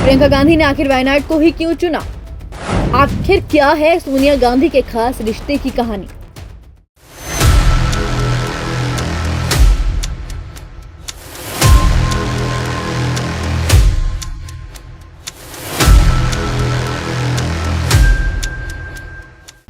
प्रियंका गांधी ने आखिर वायनाड को ही क्यों चुना? आखिर क्या है सोनिया गांधी के खास रिश्ते की कहानी?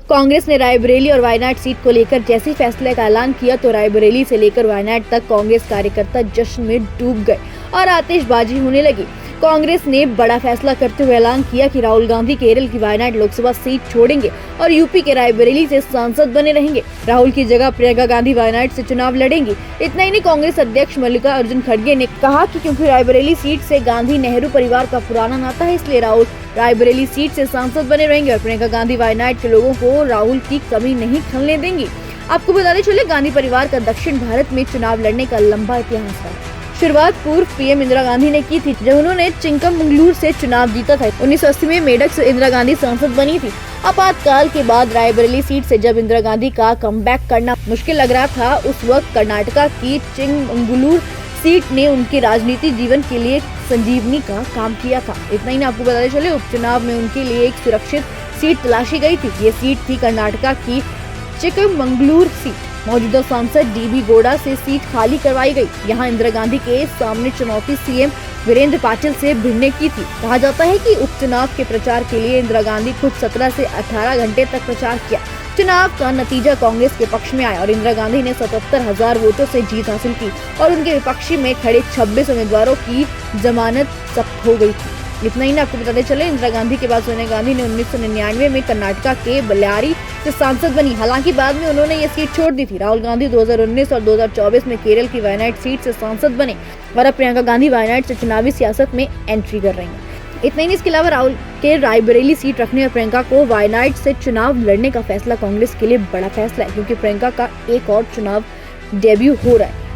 कांग्रेस ने रायबरेली और वायनाड सीट को लेकर जैसे फैसले का ऐलान किया तो रायबरेली से लेकर वायनाड तक कांग्रेस कार्यकर्ता जश्न में डूब गए और आतिशबाजी होने लगी। कांग्रेस ने बड़ा फैसला करते हुए ऐलान किया कि राहुल गांधी केरल की वायनाड लोकसभा सीट छोड़ेंगे और यूपी के रायबरेली से सांसद बने रहेंगे। राहुल की जगह प्रियंका गांधी वायनाड से चुनाव लड़ेंगी। इतना ही नहीं, कांग्रेस अध्यक्ष मल्लिकार्जुन खड़गे ने कहा कि क्योंकि रायबरेली सीट से गांधी नेहरू परिवार का पुराना नाता है, इसलिए राहुल रायबरेली सीट से सांसद बने रहेंगे और प्रियंका गांधी वायनाड के लोगों को राहुल की कमी नहीं खलने देंगी। आपको बताते चले, गांधी परिवार का दक्षिण भारत में चुनाव लड़ने का लंबा इतिहास है। शुरुआत पूर्व पीएम इंदिरा गांधी ने की थी, जब उन्होंने चिक्कमगलुरु से चुनाव जीता था। 1980 में मेडक से इंदिरा गांधी सांसद बनी थी। आपातकाल के बाद रायबरेली सीट से जब इंदिरा गांधी का कमबैक करना मुश्किल लग रहा था, उस वक्त कर्नाटका की चिक्कमगलुरु सीट ने उनके राजनीतिक जीवन के लिए संजीवनी का काम किया था। इतना ही नहीं, आपको बताते चले, उपचुनाव में उनके लिए एक सुरक्षित सीट तलाशी गई थी। ये सीट थी कर्नाटका की चिक्कमगलुरु सीट। मौजूदा सांसद डीबी गौड़ा से सीट खाली करवाई गई। यहाँ इंदिरा गांधी के सामने चुनौती सीएम वीरेंद्र पाटिल से भिड़ने की थी। कहा जाता है कि उपचुनाव के प्रचार के लिए इंदिरा गांधी खुद 17 से 18 घंटे तक प्रचार किया। चुनाव का नतीजा कांग्रेस के पक्ष में आया और इंदिरा गांधी ने 77,000 वोटों से जीत हासिल की और उनके विपक्षी में खड़े 26 उम्मीदवारों की जमानत जब्त हो गई थी। इतना ही ना, आपको बताते चले, इंदिरा गांधी के बाद सोनिया गांधी ने 1999 में कर्नाटका के बल्लारी से सांसद बनी। हालांकि बाद में उन्होंने ये सीट छोड़ दी थी। राहुल गांधी 2019 और 2024 में केरल की वायनाड सीट से सांसद बने और अब प्रियंका गांधी वायनाड से चुनावी सियासत में एंट्री कर रही हैं। इतना ही नहीं, इसके अलावा राहुल के रायबरेली सीट रखने और प्रियंका को वायनाड से चुनाव लड़ने का फैसला कांग्रेस के लिए बड़ा फैसला है, क्योंकि प्रियंका का एक और चुनाव डेब्यू हो रहा है।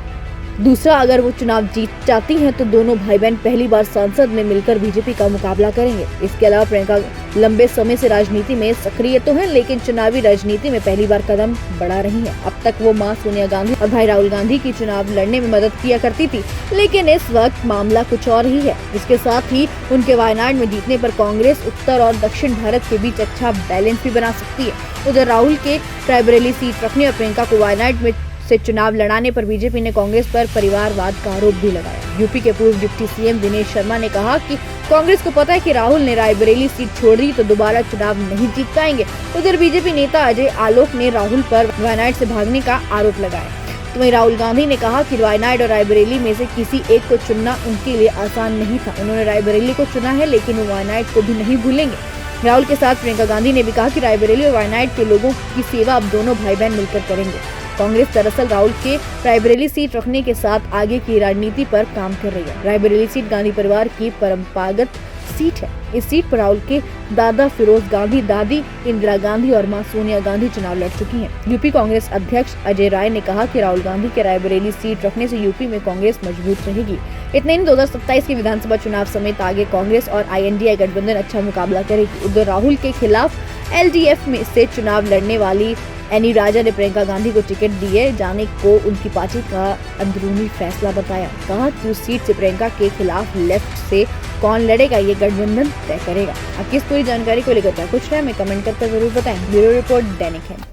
दूसरा, अगर वो चुनाव जीत जाती हैं तो दोनों भाई बहन पहली बार संसद में मिलकर बीजेपी का मुकाबला करेंगे। इसके अलावा प्रियंका लंबे समय से राजनीति में सक्रिय तो है, लेकिन चुनावी राजनीति में पहली बार कदम बढ़ा रही है। अब तक वो मां सोनिया गांधी और भाई राहुल गांधी की चुनाव लड़ने में मदद किया करती थी, लेकिन इस वक्त मामला कुछ और ही है। इसके साथ ही उनके वायनाड में जीतने पर कांग्रेस उत्तर और दक्षिण भारत के बीच अच्छा बैलेंस भी बना सकती है। उधर राहुल के रायबरेली सीट रखने और प्रियंका को वायनाड में से चुनाव लड़ाने पर बीजेपी ने कांग्रेस पर परिवारवाद का आरोप भी लगाया। यूपी के पूर्व डिप्टी सीएम दिनेश शर्मा ने कहा कि कांग्रेस को पता है कि राहुल ने रायबरेली सीट छोड़ दी तो दोबारा चुनाव नहीं जीत पाएंगे। उधर बीजेपी नेता अजय आलोक ने राहुल पर वायनाड से भागने का आरोप लगाया। तो वहीं राहुल गांधी ने कहा कि वायनाड और रायबरेली में से किसी एक को चुनना उनके लिए आसान नहीं था। उन्होंने रायबरेली को चुना है, लेकिन वो वायनाड को भी नहीं भूलेंगे। राहुल के साथ प्रियंका गांधी ने भी कहा कि रायबरेली और वायनाड के लोगों की सेवा अब दोनों भाई बहन मिलकर करेंगे। कांग्रेस दरअसल राहुल के रायबरेली सीट रखने के साथ आगे की रणनीति पर काम कर रही है। रायबरेली सीट गांधी परिवार की परंपरागत सीट है। इस सीट पर राहुल के दादा फिरोज गांधी, दादी इंदिरा गांधी और मां सोनिया गांधी चुनाव लड़ चुकी हैं। यूपी कांग्रेस अध्यक्ष अजय राय ने कहा कि राहुल गांधी के रायबरेली सीट रखने से यूपी में कांग्रेस मजबूत रहेगी। इतने ही 2027 के विधानसभा चुनाव समेत आगे कांग्रेस और INDA गठबंधन अच्छा मुकाबला करेगी। उधर राहुल के खिलाफ LDF में से चुनाव लड़ने वाली एनी राजा ने प्रियंका गांधी को टिकट दिए जाने को उनकी पार्टी का अंदरूनी फैसला बताया। कहा कि उस सीट से प्रियंका के खिलाफ लेफ्ट से कौन लड़ेगा, ये गठबंधन तय करेगा। आपकी इस पूरी जानकारी को लेकर क्या कुछ है, हमें कमेंट करके जरूर बताएं। ब्यूरो रिपोर्ट, दैनिक है।